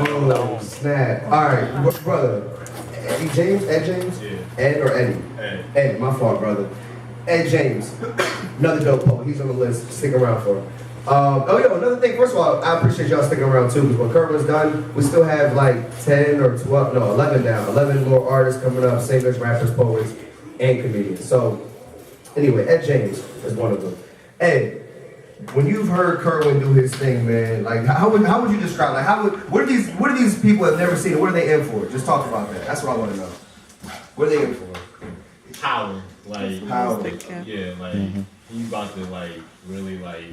Oh, snap. All right, brother. Eddie James? Ed James? Yeah. Ed or Eddie? Ed. Ed, my fault, brother. Ed James. Another dope poet. He's on the list. Stick around for him. Another thing. First of all, I appreciate y'all sticking around too, because when Kirwyn's done, we still have like 10 or 12, no, 11 now. 11 more artists coming up, singers, rappers, poets, and comedians. So, anyway, Ed James is one of them. Ed, when you've heard Kirwyn do his thing, man, like how would you describe, like what are these people have never seen? What are they in for? Just talk about that. That's what I want to know. What are they in for? Power, like Power. Yeah, like he's about to like really like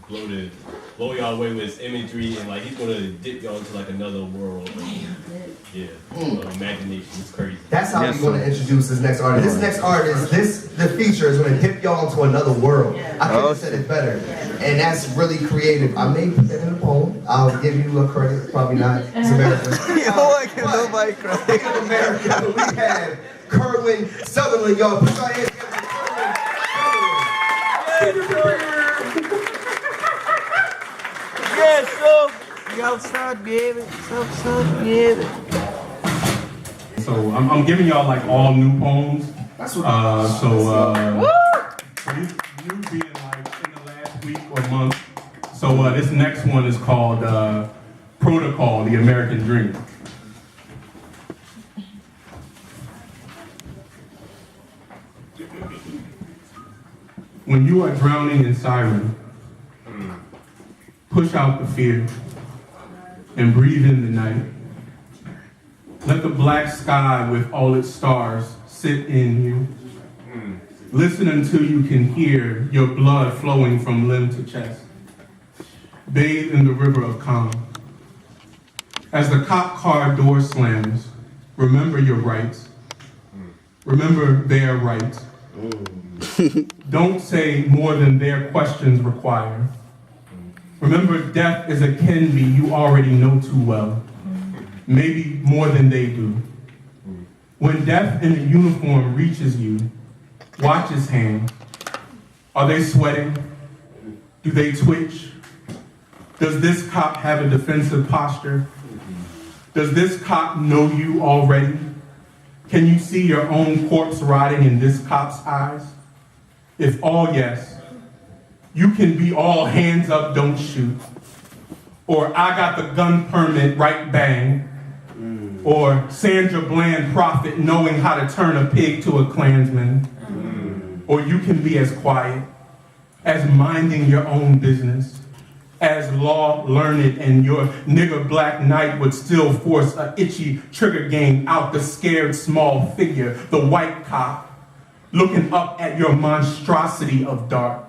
blow y'all away with his imagery, and like he's gonna dip y'all into like another world. Yeah, imagination is crazy. That's how he's gonna introduce this next artist. This next artist, the feature is gonna dip y'all into another world. I couldn't have said it better, and that's really creative. I may put that in a poem. I'll give you a credit, probably not. It's America. I give nobody credit. In America, we have Kirwyn Sutherland, y'all. Put your hands together for Kirwyn. Yes, so you outside, baby. So, baby. So I'm giving y'all like all new poems. That's what new being like in the last week or month. So this next one is called Protocol, the American Dream. When you are drowning in siren, push out the fear and breathe in the night. Let the black sky with all its stars sit in you. Listen until you can hear your blood flowing from limb to chest. Bathe in the river of calm. As the cop car door slams, remember your rights. Remember their rights. Don't say more than their questions require. Remember, death is a candy you already know too well. Maybe more than they do. When death in a uniform reaches you, watch his hand. Are they sweating? Do they twitch? Does this cop have a defensive posture? Does this cop know you already? Can you see your own corpse rotting in this cop's eyes? If all yes, you can be all hands up, don't shoot. Or I got the gun permit, right bang. Or Sandra Bland prophet knowing how to turn a pig to a Klansman. Or you can be as quiet, as minding your own business, as law learned, and your nigger black knight would still force a itchy trigger game out the scared small figure, the white cop, looking up at your monstrosity of dark.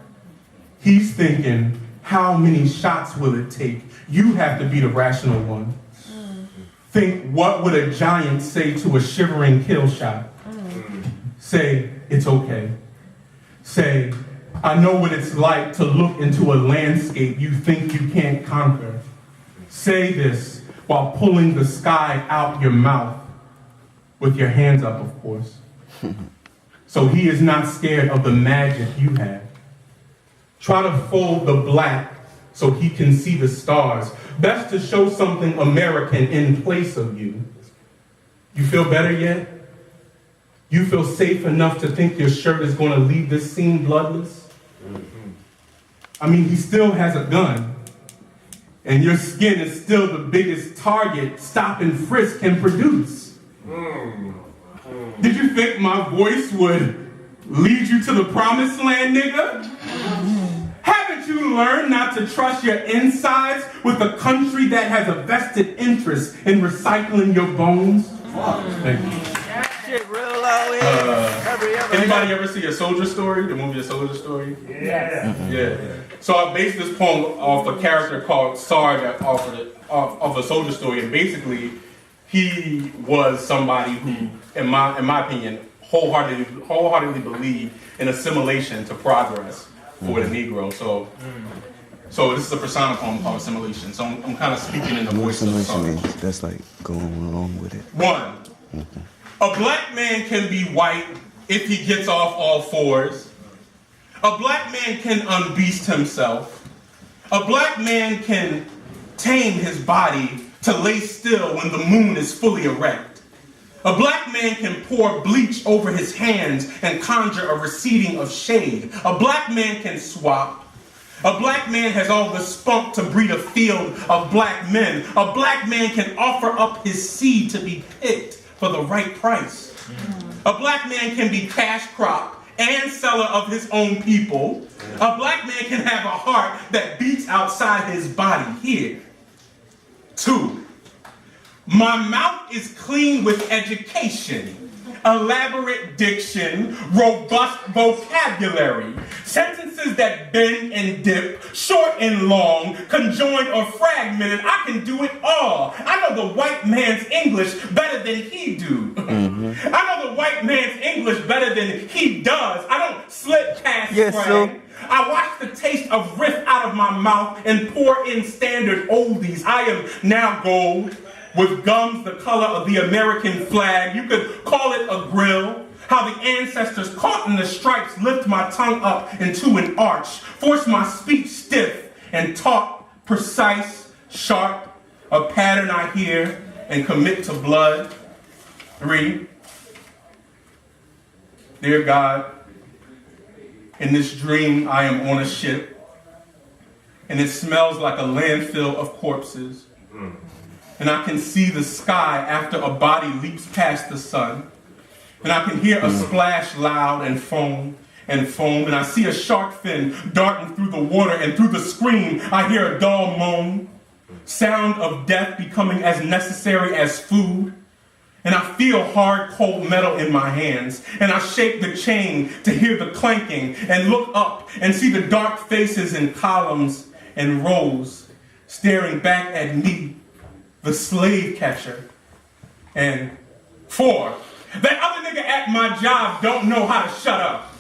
He's thinking, how many shots will it take? You have to be the rational one. Think, what would a giant say to a shivering kill shot? Say, it's okay. Say, I know what it's like to look into a landscape you think you can't conquer. Say this while pulling the sky out your mouth, with your hands up, of course. So he is not scared of the magic you have. Try to fold the black so he can see the stars. Best to show something American in place of you. You feel better yet? You feel safe enough to think your shirt is going to leave this scene bloodless? I mean, he still has a gun. And your skin is still the biggest target stop and frisk can produce. Did you think my voice would lead you to the promised land, nigga? Haven't you learned not to trust your insides with a country that has a vested interest in recycling your bones? Thank you. Shit real out here. Anybody ever see A Soldier Story? The movie A Soldier Story? Yeah. So I based this poem off a character called Sarge off A Soldier Story, and basically he was somebody who, in my opinion, wholeheartedly believed in assimilation to progress for the Negro. So this is a persona poem called Assimilation. So I'm kind of speaking in the voice of the song. That's like going along with it. 1. A black man can be white if he gets off all fours. A black man can unbeast himself. A black man can tame his body to lay still when the moon is fully erect. A black man can pour bleach over his hands and conjure a receding of shade. A black man can swap. A black man has all the spunk to breed a field of black men. A black man can offer up his seed to be picked for the right price. A black man can be cash crop and seller of his own people. A black man can have a heart that beats outside his body here. 2, my mouth is clean with education, elaborate diction, robust vocabulary, sentences that bend and dip, short and long, conjoined or fragmented. I can do it all. I know the white man's English better than he do. I know the white man's English better than he does. I don't slip past slang. I watch the taste of riff out of my mouth and pour in standard oldies. I am now gold, with gums the color of the American flag. You could call it a grill. How the ancestors caught in the stripes lift my tongue up into an arch, force my speech stiff and taut, precise, sharp, a pattern I hear and commit to blood. 3, dear God, in this dream I am on a ship, and it smells like a landfill of corpses. And I can see the sky after a body leaps past the sun. And I can hear a splash loud and foam. And I see a shark fin darting through the water, and through the scream I hear a dull moan. Sound of death becoming as necessary as food. And I feel hard, cold metal in my hands. And I shake the chain to hear the clanking and look up and see the dark faces in columns and rows staring back at me, the slave catcher. And 4, that other nigga at my job don't know how to shut up.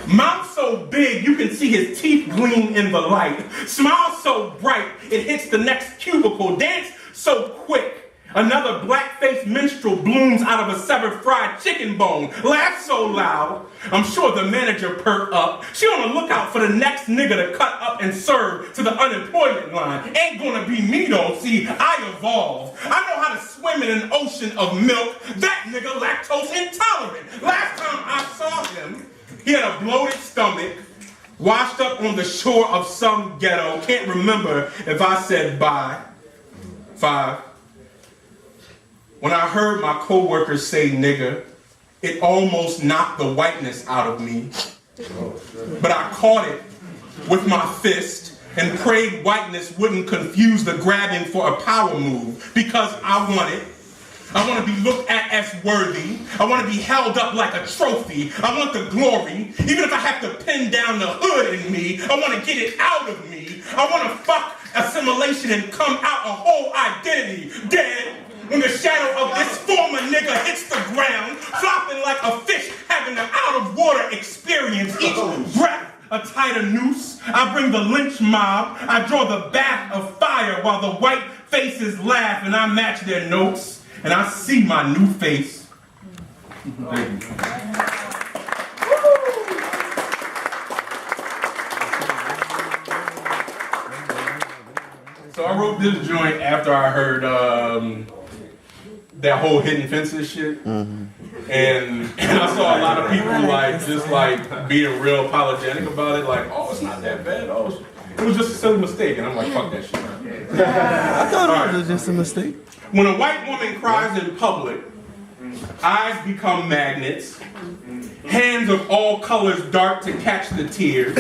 Mouth so big you can see his teeth gleam in the light. Smile so bright it hits the next cubicle. Dance so quick another black-faced minstrel blooms out of a severed fried chicken bone. Laugh so loud I'm sure the manager perked up. She on the lookout for the next nigga to cut up and serve to the unemployment line. Ain't gonna be me though, see, I evolved. I know how to swim in an ocean of milk. That nigga lactose intolerant. Last time I saw him, he had a bloated stomach, washed up on the shore of some ghetto. Can't remember if I said bye. 5, when I heard my coworkers say nigga, it almost knocked the whiteness out of me. But I caught it with my fist and prayed whiteness wouldn't confuse the grabbing for a power move, because I want it. I want to be looked at as worthy. I want to be held up like a trophy. I want the glory. Even if I have to pin down the hood in me, I want to get it out of me. I want to fuck assimilation and come out a whole identity. Dead. When the shadow of this former nigga hits the ground, flopping like a fish having an out-of-water experience. Each breath a tighter noose. I bring the lynch mob. I draw the bath of fire while the white faces laugh, and I match their notes, and I see my new face. Thank you. So I wrote this joint after I heard that whole Hidden Fences shit. And I saw a lot of people just being real apologetic about it, like, oh, it's not that bad. Oh, it was just a silly mistake. And I'm like, fuck that shit. I thought it was just a mistake. When a white woman cries in public, eyes become magnets, hands of all colors dart to catch the tears.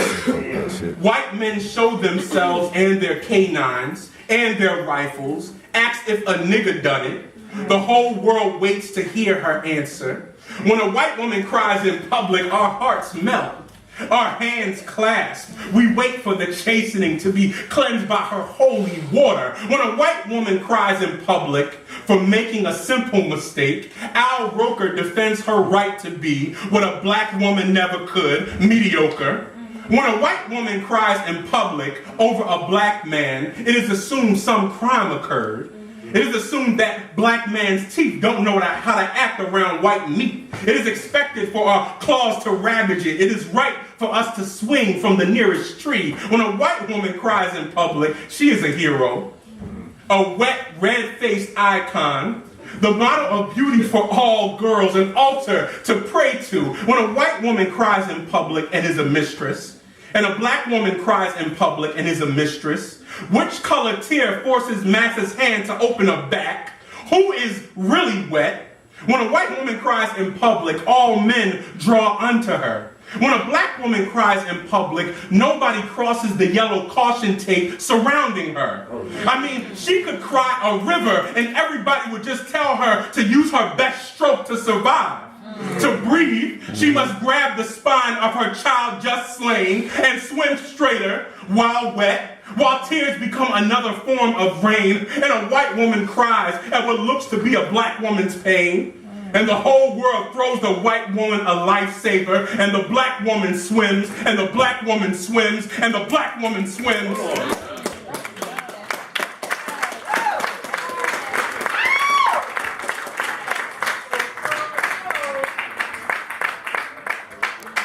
White men show themselves and their canines and their rifles, ask if a nigga done it. The whole world waits to hear her answer. When a white woman cries in public, our hearts melt, our hands clasp. We wait for the chastening to be cleansed by her holy water. When a white woman cries in public for making a simple mistake, Al Roker defends her right to be what a black woman never could, mediocre. When a white woman cries in public over a black man, it is assumed some crime occurred. It is assumed that black man's teeth don't know how to act around white meat. It is expected for our claws to ravage it. It is right for us to swing from the nearest tree. When a white woman cries in public, she is a hero. a wet, red-faced icon, the model of beauty for all girls, an altar to pray to. When a white woman cries in public and is a mistress, and a black woman cries in public and is a mistress, which color tear forces masses' hand to open a back? Who is really wet? When a white woman cries in public, all men draw unto her. When a black woman cries in public, nobody crosses the yellow caution tape surrounding her. I mean, she could cry a river and everybody would just tell her to use her best stroke to survive. To breathe, she must grab the spine of her child just slain and swim straighter while wet, while tears become another form of rain, and a white woman cries at what looks to be a black woman's pain. And the whole world throws the white woman a lifesaver, and the black woman swims, and the black woman swims, and the black woman swims.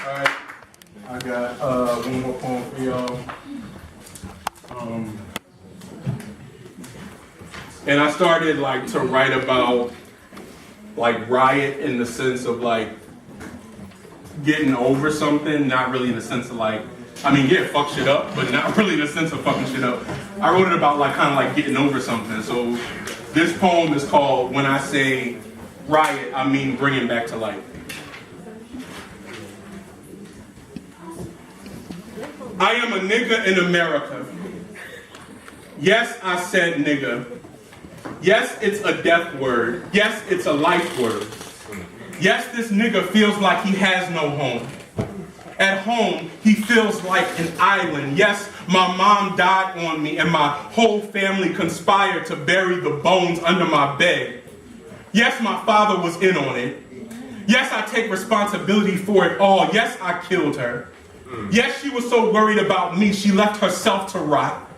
Alright, I got one more poem for y'all. And I started to write about Riot in the sense of getting over something, not really in the sense of fuck shit up, but not really in the sense of fucking shit up. I wrote it about getting over something. So this poem is called When I Say Riot, I Mean Bringing Back to Life. I am a nigga in America. Yes, I said nigga. Yes, it's a death word. Yes, it's a life word. Yes, this nigga feels like he has no home. At home, he feels like an island. Yes, my mom died on me and my whole family conspired to bury the bones under my bed. Yes, my father was in on it. Yes, I take responsibility for it all. Yes, I killed her. Yes, she was so worried about me, she left herself to rot.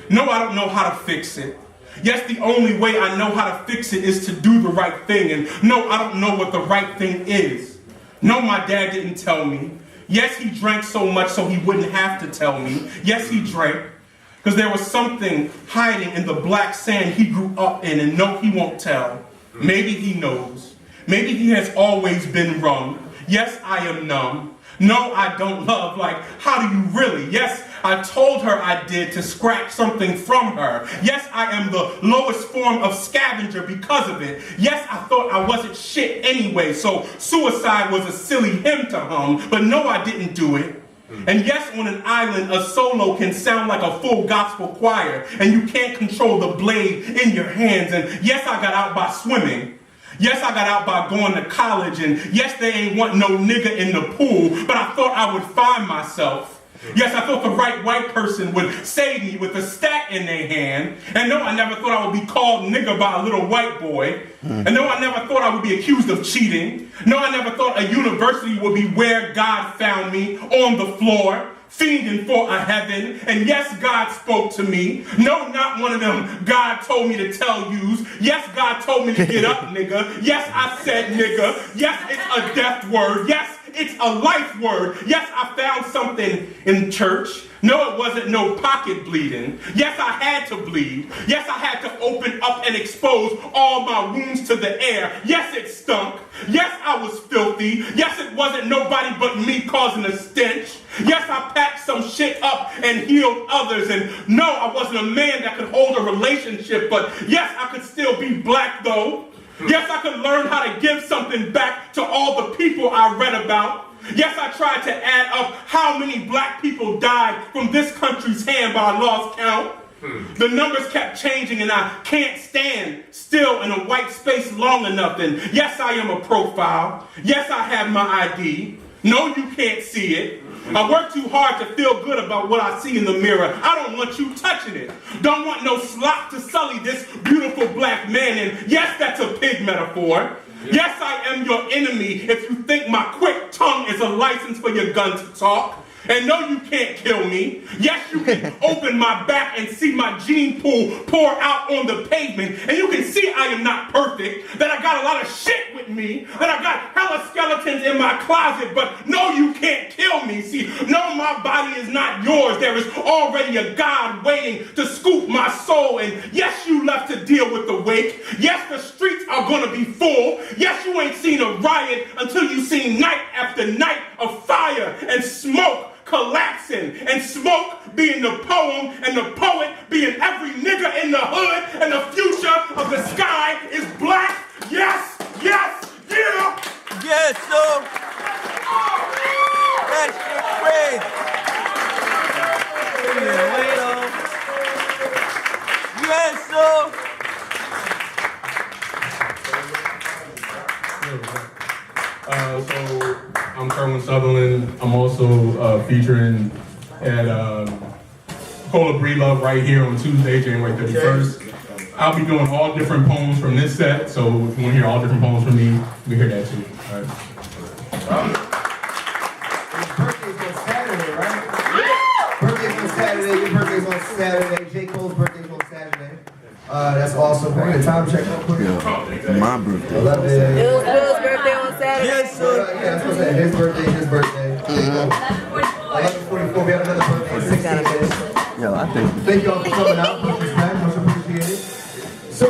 No, I don't know how to fix it. Yes, the only way I know how to fix it is to do the right thing. And no, I don't know what the right thing is. No, my dad didn't tell me. Yes, he drank so much so he wouldn't have to tell me. Yes, he drank. Because there was something hiding in the black sand he grew up in, and no, he won't tell. Maybe he knows. Maybe he has always been wrong. Yes, I am numb. No, I don't love. How do you really? Yes, I told her I did to scratch something from her. Yes, I am the lowest form of scavenger because of it. Yes, I thought I wasn't shit anyway, so suicide was a silly hymn to hum, but no, I didn't do it. And yes, on an island, a solo can sound like a full gospel choir, and you can't control the blade in your hands. And yes, I got out by swimming. Yes, I got out by going to college, and yes, they ain't want no nigga in the pool, but I thought I would find myself. Yes, I thought the right white person would save me with a stack in their hand. And no, I never thought I would be called nigga by a little white boy. And no, I never thought I would be accused of cheating. No, I never thought a university would be where God found me, on the floor, fiending for a heaven. And yes, God spoke to me. No, not one of them God told me to tell yous. Yes, God told me to get up, nigga. Yes, I said nigga. Yes, it's a death word. Yes, it's a life word. Yes, I found something in church. No, it wasn't no pocket bleeding. Yes, I had to bleed. Yes, I had to open up and expose all my wounds to the air. Yes, it stunk. Yes, I was filthy. Yes, it wasn't nobody but me causing a stench. Yes, I packed some shit up and healed others. And no, I wasn't a man that could hold a relationship. But yes, I could still be black though. Yes, I could learn how to give something back to all the people I read about. Yes, I tried to add up how many black people died from this country's hand, but I lost count. The numbers kept changing and I can't stand still in a white space long enough. And yes, I am a profile. Yes, I have my ID. No, you can't see it. I work too hard to feel good about what I see in the mirror. I don't want you touching it. Don't want no slop to sully this beautiful black man. And yes, that's a pig metaphor. Yes, I am your enemy if you think my quick tongue is a license for your gun to talk. And no, you can't kill me. Yes, you can open my back and see my gene pool pour out on the pavement. And you can see I am not perfect, that I got a lot of shit with me, that I got hella skeletons in my closet, but no, you can't kill me. See, no, my body is not yours. There is already a God waiting to scoop my soul. And yes, you left deal with the wake. Yes, the streets are gonna be full. Yes, you ain't seen a riot until you seen night after night of fire and smoke collapsing, and smoke being the poem and the poet being every nigga in the hood, and the future of the sky is black. Yes, yes, yeah. Yes, sir. That shit crazy. Yeah, wait on. Yes, sir. So I'm Kirwyn Sutherland. I'm also featuring at Cola Bree Love right here on Tuesday, January 31st. I'll be doing all different poems from this set, so if you want to hear all different poems from me, you can hear that too. All right. Your birthday's on Saturday, right? Birthday's on Saturday. Your birthday's on Saturday. J. Cole's birthday's on Saturday. That's awesome. Can I get a time check real quick? My birthday. 11. It was Bill's birthday on Saturday. Yes, sir. Yeah, that's what I said. His birthday. 11:44. We have another birthday. 16 minutes. Yo, I think. Thank you all for coming out. Much respect. Much appreciated. So,